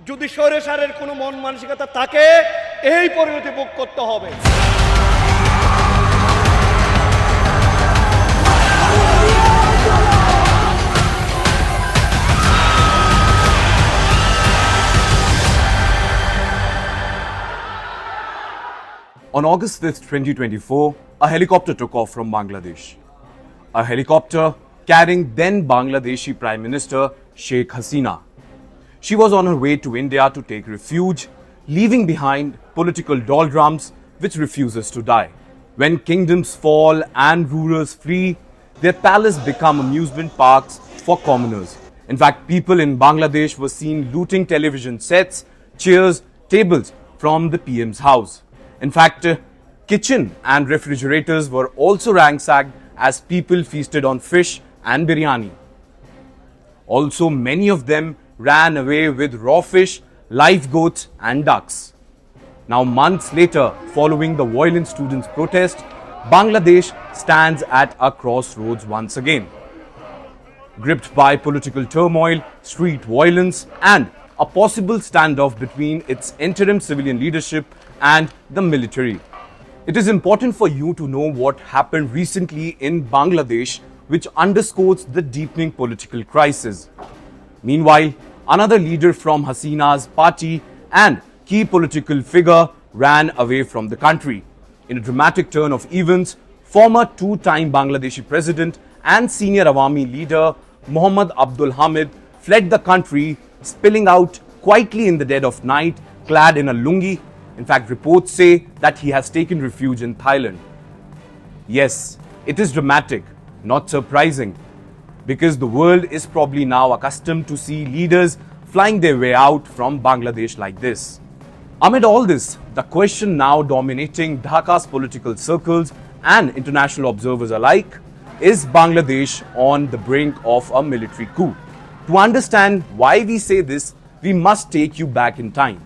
যদি স্বৈরাচারের কোনো মন মানসিকতা থাকে এই পরিণতি ভোগ করতে হবে। On August 5th, 2024, a helicopter took off from Bangladesh. A helicopter carrying then Bangladeshi Prime Minister Sheikh Hasina. She was on her way to India to take refuge, leaving behind political doldrums which refuses to die. When kingdoms fall and rulers flee, their palace become amusement parks for commoners. In fact, people in Bangladesh were seen looting television sets, chairs, tables from the PM's house. In fact, kitchen and refrigerators were also ransacked as people feasted on fish and biryani. Also, many of them ran away with raw fish, live goats and ducks. Now, months later, following the violent students' protest, Bangladesh stands at a crossroads once again. Gripped by political turmoil, street violence and a possible standoff between its interim civilian leadership and the military. It is important for you to know what happened recently in Bangladesh, which underscores the deepening political crisis. Meanwhile, another leader from Hasina's party and key political figure ran away from the country. In a dramatic turn of events, former two-time Bangladeshi president and senior Awami leader Mohammad Abdul Hamid fled the country, spilling out quietly in the dead of night, clad in a lungi. In fact, reports say that he has taken refuge in Thailand. Yes, it is dramatic, not surprising, because the world is probably now accustomed to see leaders flying their way out from Bangladesh like this. Amid all this, the question now dominating Dhaka's political circles and international observers alike is Bangladesh on the brink of a military coup. To understand why we say this, we must take you back in time.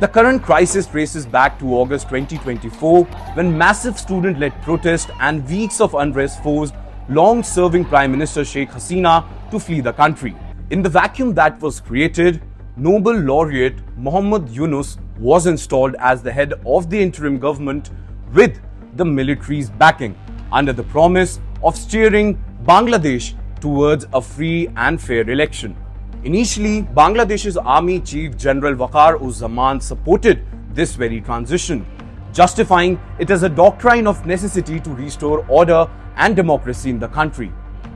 The current crisis traces back to August 2024, when massive student-led protest and weeks of unrest forced long-serving Prime Minister Sheikh Hasina to flee the country. In the vacuum that was created, Nobel laureate Muhammad Yunus was installed as the head of the interim government with the military's backing, under the promise of steering Bangladesh towards a free and fair election. Initially, Bangladesh's Army Chief General Waker-Uz-Zaman supported this very transition, justifying it as a doctrine of necessity to restore order and democracy in the country.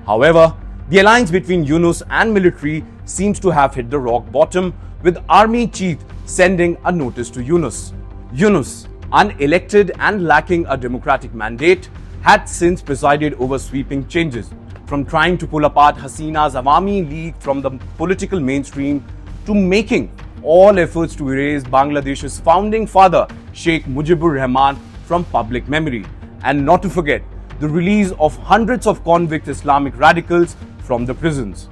However, the alliance between Yunus and military seems to have hit the rock bottom, with Army Chief sending a notice to Yunus. Yunus, unelected and lacking a democratic mandate, had since presided over sweeping changes, from trying to pull apart Hasina's Awami League from the political mainstream to making all efforts to erase Bangladesh's founding father, Sheikh Mujibur Rahman, from public memory. And not to forget, the release of hundreds of convict Islamic radicals from the prisons.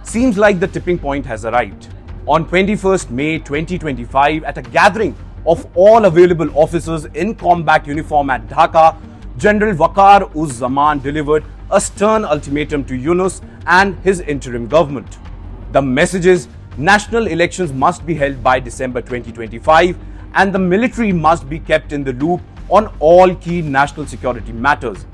Seems like the tipping point has arrived. On 21st May 2025, at a gathering of all available officers in combat uniform at Dhaka, General Waker-Uz-Zaman delivered a stern ultimatum to Yunus and his interim government. The message is national elections must be held by December 2025 and the military must be kept in the loop on all key national security matters.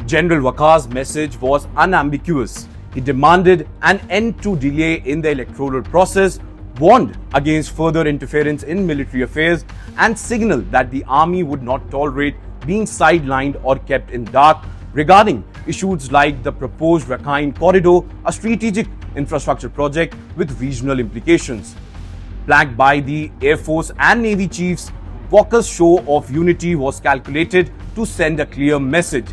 General Wakar's message was unambiguous. He demanded an end to delay in the electoral process, warned against further interference in military affairs, and signaled that the army would not tolerate being sidelined or kept in dark regarding issues like the proposed Rakhine Corridor, a strategic infrastructure project with regional implications. Flagged by the Air Force and Navy chiefs, Walker's show of unity was calculated to send a clear message.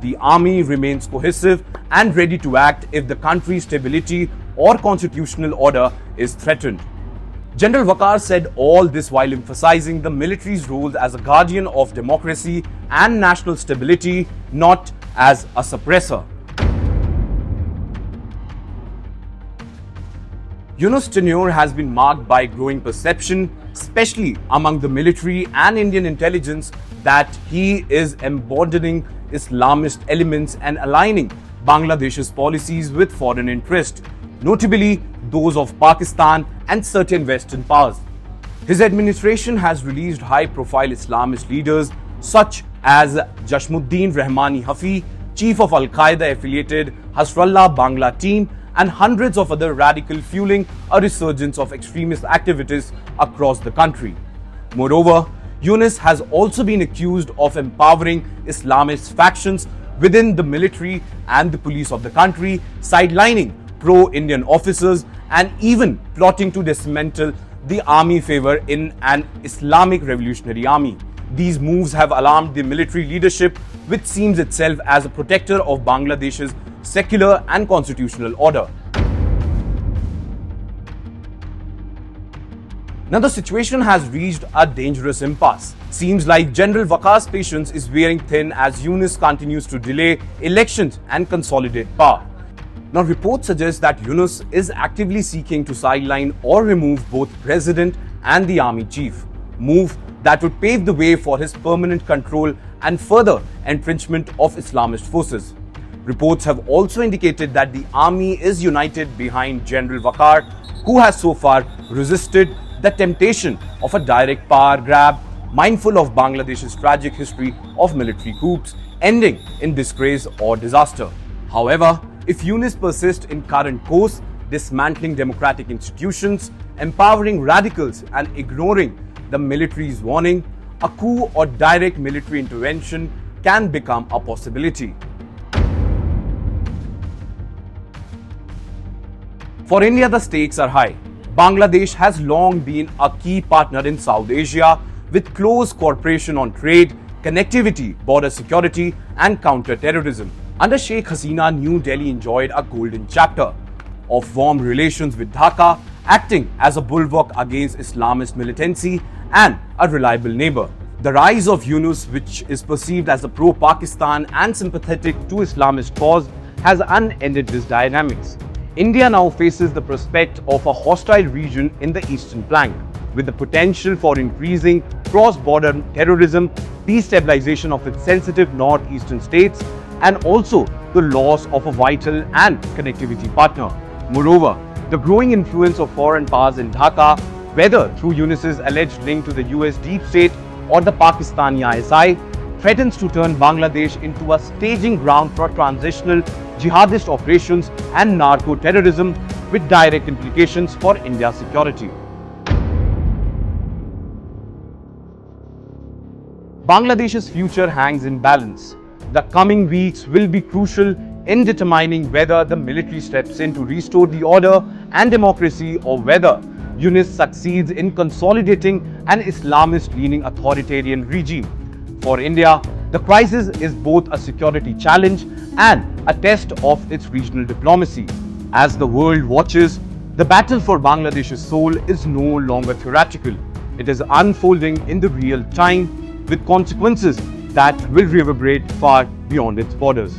The army remains cohesive and ready to act if the country's stability or constitutional order is threatened. General Wakar said all this while emphasizing the military's role as a guardian of democracy and national stability, not as a suppressor. Yunus' tenure has been marked by growing perception, especially among the military and Indian intelligence, that he is embodying Islamist elements and aligning Bangladesh's policies with foreign interests, notably those of Pakistan and certain Western powers. His administration has released high-profile Islamist leaders such as Jashmuddin Rahmani Hafi, chief of Al-Qaeda-affiliated Hasrallah Bangla team, and hundreds of other radicals, fueling a resurgence of extremist activities across the country. Moreover, Yunus has also been accused of empowering Islamist factions within the military and the police of the country, sidelining pro-Indian officers and even plotting to dismantle the army favor in an Islamic Revolutionary Army. These moves have alarmed the military leadership, which sees itself as a protector of Bangladesh's secular and constitutional order. Now the situation has reached a dangerous impasse. Seems like General Wakar's patience is wearing thin as Yunus continues to delay elections and consolidate power. Now reports suggest that Yunus is actively seeking to sideline or remove both president and the army chief, move that would pave the way for his permanent control and further entrenchment of Islamist forces. Reports have also indicated that the army is united behind General Wakar, who has so far resisted the temptation of a direct power grab, mindful of Bangladesh's tragic history of military coups ending in disgrace or disaster. However, if Yunus persists in current course, dismantling democratic institutions, empowering radicals and ignoring the military's warning, a coup or direct military intervention can become a possibility. For India, the stakes are high. Bangladesh has long been a key partner in South Asia with close cooperation on trade, connectivity, border security and counter-terrorism. Under Sheikh Hasina, New Delhi enjoyed a golden chapter of warm relations with Dhaka, acting as a bulwark against Islamist militancy and a reliable neighbor. The rise of Yunus, which is perceived as a pro-Pakistan and sympathetic to Islamist cause, has unended these dynamics. India now faces the prospect of a hostile region in the eastern flank, with the potential for increasing cross-border terrorism, destabilization of its sensitive northeastern states, and also the loss of a vital and connectivity partner. Moreover, the growing influence of foreign powers in Dhaka, whether through Yunus's alleged link to the US deep state or the Pakistani ISI, threatens to turn Bangladesh into a staging ground for transitional jihadist operations and narco-terrorism, with direct implications for India's security. Bangladesh's future hangs in balance. The coming weeks will be crucial in determining whether the military steps in to restore the order and democracy, or whether Yunus succeeds in consolidating an Islamist-leaning authoritarian regime. For India, the crisis is both a security challenge and a test of its regional diplomacy. As the world watches, the battle for Bangladesh's soul is no longer theoretical. It is unfolding in the real time, with consequences that will reverberate far beyond its borders.